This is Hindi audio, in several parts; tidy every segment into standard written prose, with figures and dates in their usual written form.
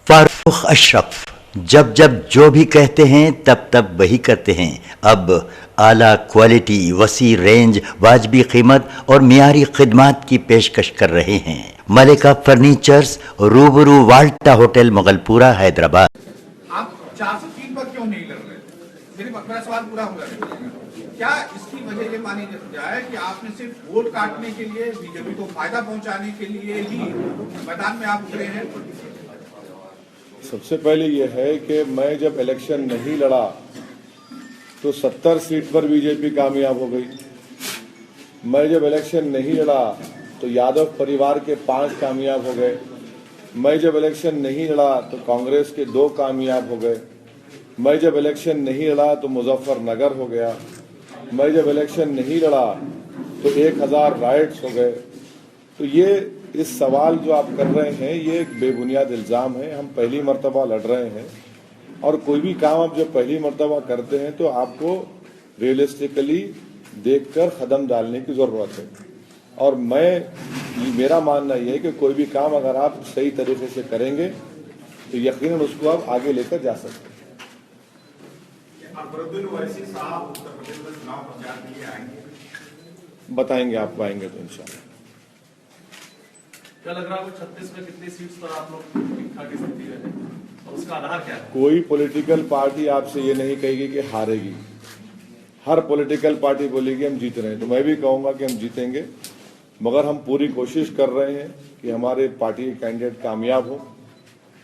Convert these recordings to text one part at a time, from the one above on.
फारूक अशरफ जब जब जो भी कहते हैं तब तब वही करते हैं। अब आला क्वालिटी, वसी रेंज, वाजबी कीमत और मियारी खिदमात की पेशकश कर रहे हैं। मलिका फर्नीचर्स, रूबरू वाल्टा होटल, मुगलपुरा, हैदराबाद। आप 403 पर क्यों नहीं लड़ रहे? मेरा सवाल पूरा हो गया। क्या इसकी वजह ये मानी जाए कि आपने सिर्फ वोट काटने के लिए, बीजेपी को फायदा पहुंचाने के लिए ही मैदान में आप उतरे हैं? सबसे पहले ये है कि मैं जब इलेक्शन नहीं लड़ा तो 70 सीट पर बीजेपी कामयाब हो गई। मैं जब इलेक्शन नहीं लड़ा तो यादव परिवार के 5 कामयाब हो गए। मैं जब इलेक्शन नहीं लड़ा तो कांग्रेस के 2 कामयाब हो गए। मैं जब इलेक्शन नहीं लड़ा तो मुजफ्फरनगर हो गया। मैं जब इलेक्शन नहीं लड़ा तो 1000 राइट्स हो गए। तो ये इस सवाल जो आप कर रहे हैं ये एक बेबुनियाद इल्ज़ाम है। हम पहली मर्तबा लड़ रहे हैं और कोई भी काम आप जब पहली मर्तबा करते हैं तो आपको रियलिस्टिकली देखकर कदम डालने की ज़रूरत है। और मेरा मानना यह है कि कोई भी काम अगर आप सही तरीके से करेंगे तो यकीनन उसको आप आगे लेकर जा सकते हैं। बताएंगे, आपको आएंगे तो इंशाल्लाह। क्या लग रहा है 36 में कितनी सीट्स पर आप लोग ठीक-ठाक स्थिति रहे और उसका आधार क्या है? कोई पॉलिटिकल पार्टी आपसे ये नहीं कहेगी कि हारेगी। हर पॉलिटिकल पार्टी बोलेगी हम जीत रहे हैं, तो मैं भी कहूंगा कि हम जीतेंगे, मगर हम पूरी कोशिश कर रहे हैं कि हमारे पार्टी के कैंडिडेट कामयाब हो।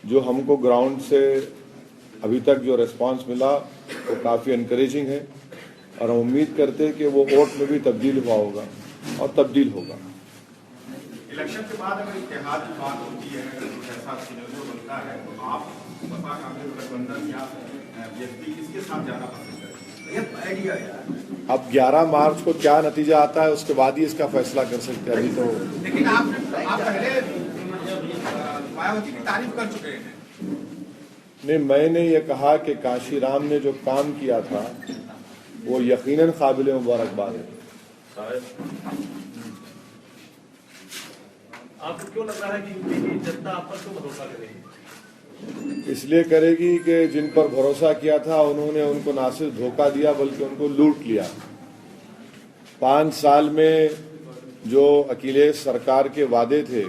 जो हमको ग्राउंड से अभी तक जो रिस्पांस मिला वो काफ़ी इनकरेजिंग है और हम उम्मीद करते हैं कि वो वोट में भी तब्दील हुआ होगा और तब्दील होगा। इलेक्शन के बाद अगर इत्तेहाद की बात होती है, अगर कुछ ऐसा सिनेरियो बनता है तो आप सपा कांग्रेस गठबंधन या व्यक्ति किसके साथ जाना पसंद करें? ये आइडिया है। अब 11 मार्च को क्या नतीजा आता है उसके बाद ही इसका फैसला कर सकते हैं। अभी तो लेकिन आप पहले मायावती की तारीफ कर चुके हैं। नहीं, मैंने ये कहा कि काशीराम ने जो काम किया था वो यकीनन काबिल मुबारकबाद है। आपको क्यों लग रहा है कि यूपी की जनता आप पर क्यों भरोसा करेगी? इसलिए करेगी कि जिन पर भरोसा किया था उन्होंने उनको ना सिर्फ धोखा दिया बल्कि उनको लूट लिया। 5 साल में जो अखिलेश सरकार के वादे थे,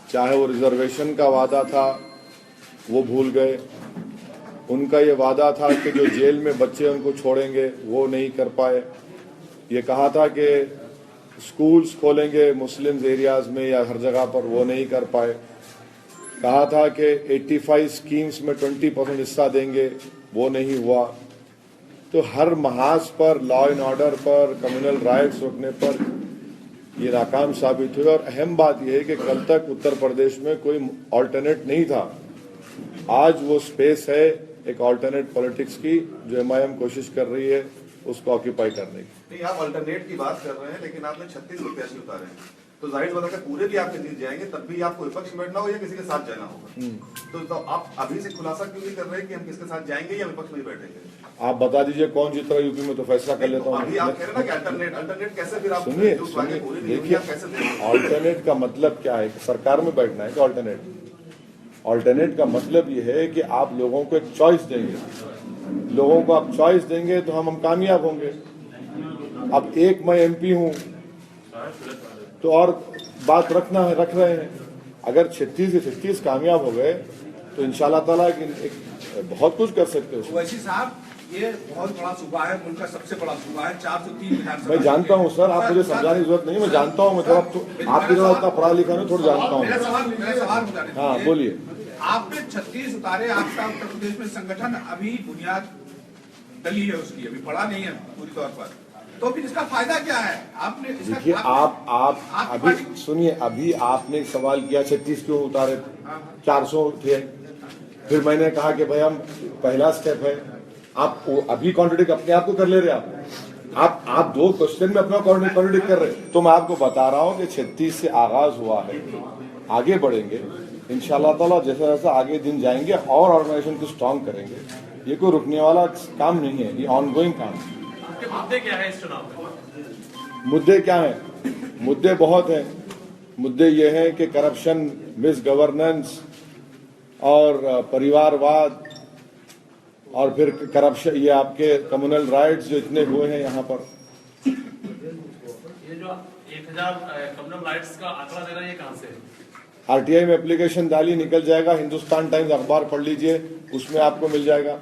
चाहे वो रिजर्वेशन का वादा था वो भूल गए। उनका ये वादा था कि जो जेल में बच्चे उनको छोड़ेंगे वो नहीं कर पाए। ये कहा था कि स्कूल्स खोलेंगे मुस्लिम एरियाज में या हर जगह पर, वो नहीं कर पाए। कहा था कि 85 स्कीम्स में 20% हिस्सा देंगे, वो नहीं हुआ। तो हर महाज पर, लॉ एंड ऑर्डर पर, कम्युनल राइट्स रोकने पर ये नाकाम साबित हुए। और अहम बात यह है कि कल तक उत्तर प्रदेश में कोई ऑल्टरनेट नहीं था। आज वो स्पेस है एक ऑल्टरनेट पॉलिटिक्स की जो एमआईएम कोशिश कर रही है उसको ऑक्यूपाई करने की। नहीं, आप अल्टरनेट की बात कर रहे हैं, लेकिन आपने 36 प्रत्याशी उतारे हैं, तो जाहिर बात है पूरे भी आपके जीत जाएंगे, तब भी आपको विपक्ष में बैठना हो या किसी के साथ जाना होगा। तो आप अभी से खुलासा क्यों नहीं कर रहे कि हम किसके साथ जाएंगे या विपक्ष में बैठेंगे? आप बता दीजिए कौन जीत रहा है यूपी में, तो फैसला कर लेता हूँ। अभी आप कह रहे हैं ना कि अल्टरनेट कैसे? फिर आप सुनिए, देखिए कैसे ऑल्टरनेट का मतलब क्या है? सरकार में बैठना है कि ऑल्टरनेट का मतलब ये है कि आप लोगों को एक चॉइस देंगे। लोगों को आप चॉइस देंगे तो हम कामयाब होंगे। अब एक मैं एमपी हूं तो और बात रख रहे हैं। अगर 36 से 36 कामयाब हो गए तो इंशाल्लाह ताला बहुत कुछ कर सकते हो। वैसी साहब, ये बहुत बड़ा सूबा है, मुल्क का सबसे बड़ा सूबा है, 403 विधानसभा। मैं जानता हूं सर, आप मुझे समझाने की जरूरत नहीं, मैं जानता हूं। मतलब आपकी तरह उतना पढ़ा लिखा नहीं, थोड़ा जानता हूँ। मेरा सवाल हाँ बोलिए। आपने 36 उतारे, आपका उत्तर प्रदेश में संगठन अभी बुनियाद डली है उसकी, अभी पड़ा नहीं है पूरी तौर पर, तो फिर इसका फायदा क्या है? आपने देखिए, आप अभी सुनिए, अभी आपने एक सवाल किया 36 क्यों उतारे, 400 थे। फिर मैंने कहा कि भाई हम पहला स्टेप है। आप अभी कॉन्ट्रडिक्ट अपने आप को कर ले रहे हैं। आप 2 क्वेश्चन में अपना कॉन्ट्रडिक्ट कर रहे हैं। तो मैं आपको बता रहा हूं कि 36 से आगाज हुआ है, आगे बढ़ेंगे इंशाल्लाह ताला। जैसा जैसा आगे दिन जाएंगे और ऑर्गेनाइजेशन को स्ट्रांग करेंगे। ये कोई रुकने वाला काम नहीं है, ये ऑनगोइंग काम है। मुद्दे क्या है इस चुनाव में? मुद्दे क्या हैं? मुद्दे बहुत हैं। मुद्दे ये हैं कि करप्शन, मिस गवर्नेंस, और परिवारवाद और फिर करप्शन, ये आपके कम्युनल राइट्स जो इतने हुए हैं यहाँ पर। ये जो 1000 कम्युनल राइट्स का आंकड़ा दे रहा है, ये कहाँ से है? आरटीआई में एप्लीकेशन डाली, निकल जाएगा। हिंदुस्तान टाइम्स अखबार पढ़ लीजिए, उसमें आपको मिल जाएगा।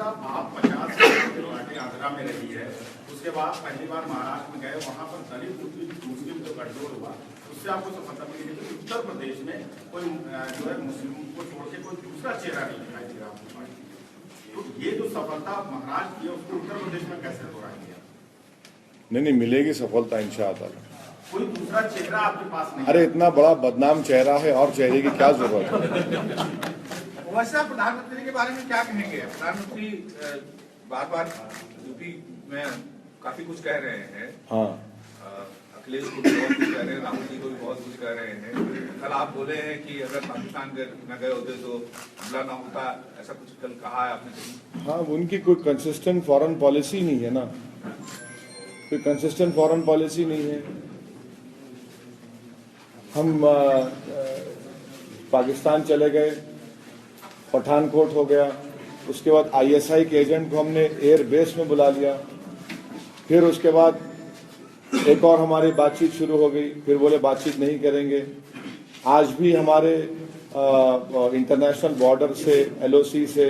आप 50 साल की पार्टी आंध्रा में रही है, उसके बाद पहली बार महाराष्ट्र में गए, वहां पर दलित मुस्लिम जो गठजोड़ हुआ उससे आपको सफलता मिली, लेकिन उत्तर प्रदेश में कोई जो है मुस्लिम को छोड़ के कोई दूसरा चेहरा नहीं दिखाई दे रहा आपकी पार्टी। तो ये जो सफलता महाराष्ट्र की है उसको उत्तर प्रदेश में कैसे दोहराएंगे? नहीं मिलेगी सफलता इंशाअल्लाह। कोई दूसरा चेहरा आपके पास नहीं? अरे इतना बड़ा बदनाम चेहरा है, और चेहरे की क्या जरूरत है? वैसे आप प्रधानमंत्री के बारे में क्या कहेंगे? प्रधानमंत्री बार बार यूपी में काफी कुछ कह रहे हैं। हाँ, अखिलेश को भी बहुत कुछ कह रहे हैं, राहुल जी को भी बहुत कुछ कह रहे हैं। कल आप बोले हैं कि अगर पाकिस्तान न गए होते तो हमला ना होता, ऐसा कुछ कल कहा है आपने कहीं? हाँ, उनकी कोई कंसिस्टेंट फॉरेन पॉलिसी नहीं है ना, कोई कंसिस्टेंट फॉरेन पॉलिसी नहीं है। हम पाकिस्तान चले गए, पठानकोट हो गया, उसके बाद आईएसआई के एजेंट को हमने एयर बेस में बुला लिया, फिर उसके बाद एक और हमारी बातचीत शुरू हो गई, फिर बोले बातचीत नहीं करेंगे। आज भी हमारे इंटरनेशनल बॉर्डर से, एलओसी से,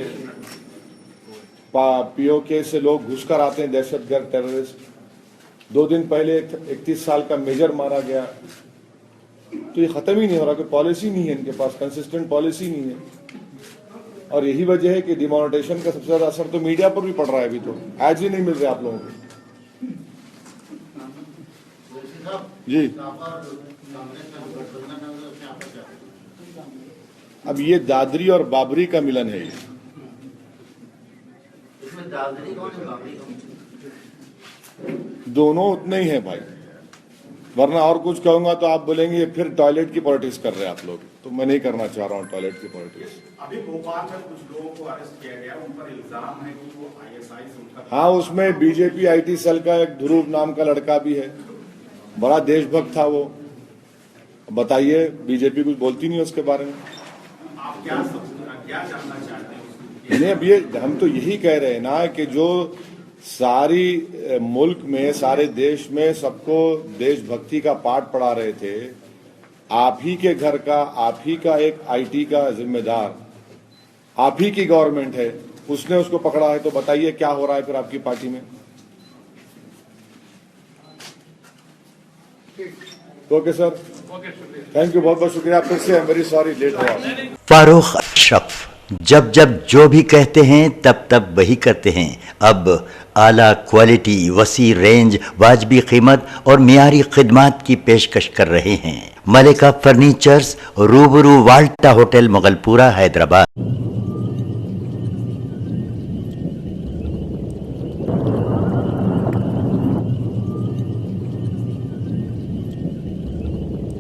पीओके से लोग घुसकर आते हैं, दहशतगर्द टेररिस्ट। 2 दिन पहले 31 साल का मेजर मारा गया। तो ये खत्म ही नहीं हो रहा, कोई पॉलिसी नहीं है इनके पास, कंसिस्टेंट पॉलिसी नहीं है। और यही वजह है कि डिमोनेटाइजेशन का सबसे ज्यादा असर तो मीडिया पर भी पड़ रहा है। अभी तो एड्स ही नहीं मिल रहे आप लोगों को। जी, अब ये दादरी और बाबरी का मिलन है। ये दोनों उतने ही हैं भाई, वरना और कुछ कहूंगा तो आप बोलेंगे फिर टॉयलेट की पॉलिटिक्स कर रहे हैं आप लोग। तो मैं नहीं करना चाह रहा हूँ टॉयलेट की पॉलिटिक्स। अभी भोपाल में कुछ लोगों को अरेस्ट किया गया, उन पर इल्जाम है कि वो आईएसआई से उनका। हाँ, उसमें बीजेपी आईटी सेल का एक ध्रुव नाम का लड़का भी है, बड़ा देशभक्त था वो। बताइए, बीजेपी कुछ बोलती नहीं उसके बारे में। आप क्या जानना चाहते हैं? नहीं, अब ये हम तो यही कह रहे हैं ना कि जो सारी मुल्क में, सारे देश में सबको देशभक्ति का पाठ पढ़ा रहे थे, आप ही के घर का, आप ही का एक आईटी का जिम्मेदार, आप ही की गवर्नमेंट है, उसने उसको पकड़ा है। तो बताइए क्या हो रहा है फिर आपकी पार्टी में? ओके सर, थैंक यू, बहुत बहुत शुक्रिया। फिर से वेरी सॉरी लेट हुआ। फारूक अशरफ जब जब जो भी कहते हैं तब तब वही करते हैं। अब आला क्वालिटी, वसी रेंज, वाजबी कीमत और मियारी खिदमात की पेशकश कर रहे हैं। मलिका फर्नीचर्स, रूबरू वाल्टा होटल, मुगलपुरा, हैदराबाद।